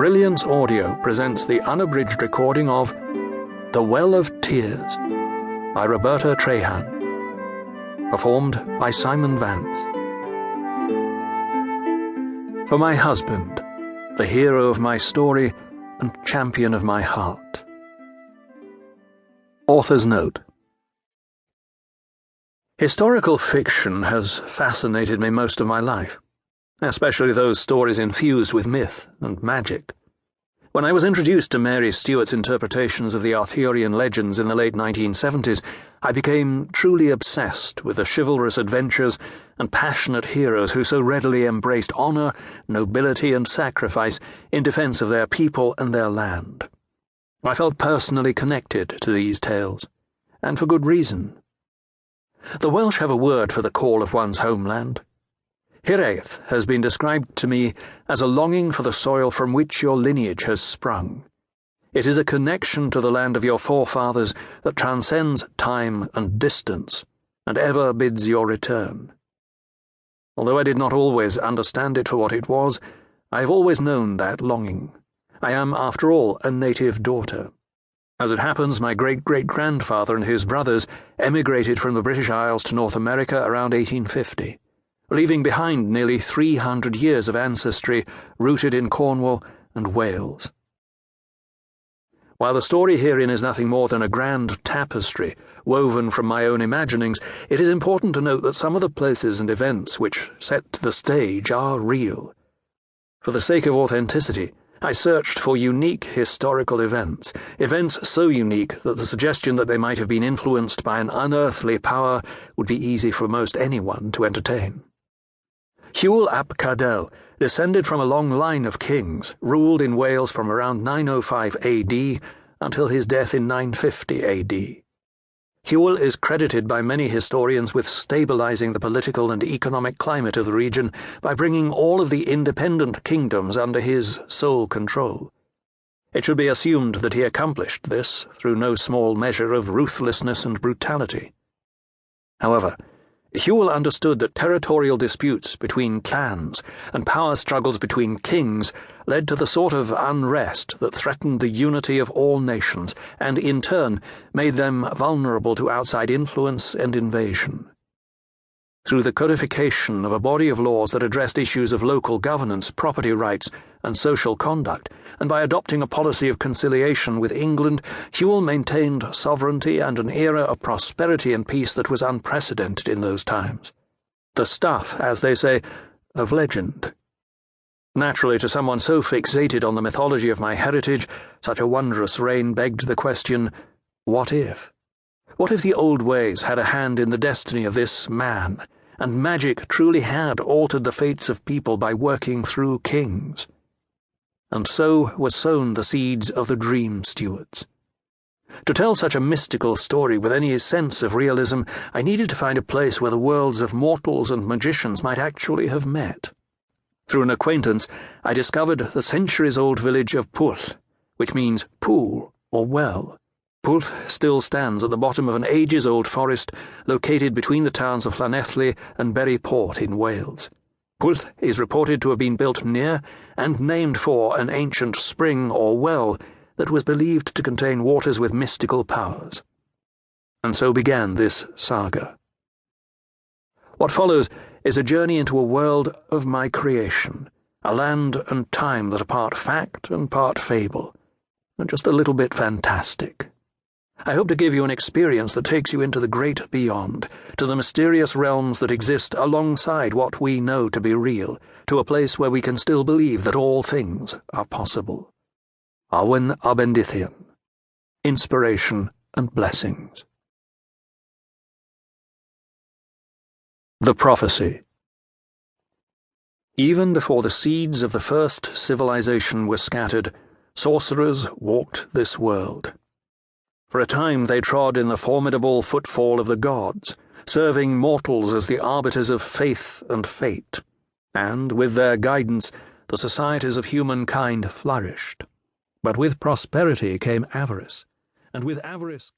Brilliance Audio presents the unabridged recording of The Well of Tears by Roberta Trahan, performed by Simon Vance. For my husband, the hero of my story and champion of my heart. Author's note. Historical fiction has fascinated me most of my life, especially those stories infused with myth and magic. When I was introduced to Mary Stuart's interpretations of the Arthurian legends in the late 1970s, I became truly obsessed with the chivalrous adventures and passionate heroes who so readily embraced honor, nobility, and sacrifice in defense of their people and their land. I felt personally connected to these tales, and for good reason. The Welsh have a word for the call of one's homeland. Hiraeth has been described to me as a longing for the soil from which your lineage has sprung. It is a connection to the land of your forefathers that transcends time and distance, and ever bids your return. Although I did not always understand it for what it was, I have always known that longing. I am, after all, a native daughter. As it happens, my great-great-grandfather and his brothers emigrated from the British Isles to North America around 1850. Leaving behind nearly 300 years of ancestry rooted in Cornwall and Wales. While the story herein is nothing more than a grand tapestry woven from my own imaginings, it is important to note that some of the places and events which set the stage are real. For the sake of authenticity, I searched for unique historical events so unique that the suggestion that they might have been influenced by an unearthly power would be easy for most anyone to entertain. Hywel ap Cadell, descended from a long line of kings, ruled in Wales from around 905 AD until his death in 950 AD. Hywel is credited by many historians with stabilizing the political and economic climate of the region by bringing all of the independent kingdoms under his sole control. It should be assumed that he accomplished this through no small measure of ruthlessness and brutality. However, Hywel understood that territorial disputes between clans and power struggles between kings led to the sort of unrest that threatened the unity of all nations and, in turn, made them vulnerable to outside influence and invasion. Through the codification of a body of laws that addressed issues of local governance, property rights, and social conduct, and by adopting a policy of conciliation with England, Hywel maintained sovereignty and an era of prosperity and peace that was unprecedented in those times. The stuff, as they say, of legend. Naturally, to someone so fixated on the mythology of my heritage, such a wondrous reign begged the question, what if? What if the old ways had a hand in the destiny of this man, and magic truly had altered the fates of people by working through kings? And so were sown the seeds of the dream stewards. To tell such a mystical story with any sense of realism, I needed to find a place where the worlds of mortals and magicians might actually have met. Through an acquaintance, I discovered the centuries-old village of Pwll, which means pool or well. Pwll still stands at the bottom of an ages-old forest located between the towns of Llanelli and Bury Port in Wales. Pwll is reported to have been built near and named for an ancient spring or well that was believed to contain waters with mystical powers. And so began this saga. What follows is a journey into a world of my creation, a land and time that are part fact and part fable, and just a little bit fantastic. I hope to give you an experience that takes you into the great beyond, to the mysterious realms that exist alongside what we know to be real, to a place where we can still believe that all things are possible. Alwen Arbendithian. Inspiration and blessings. The Prophecy. Even before the seeds of the first civilization were scattered, sorcerers walked this world. For a time they trod in the formidable footfall of the gods, serving mortals as the arbiters of faith and fate, and, with their guidance, the societies of humankind flourished. But with prosperity came avarice, and with avarice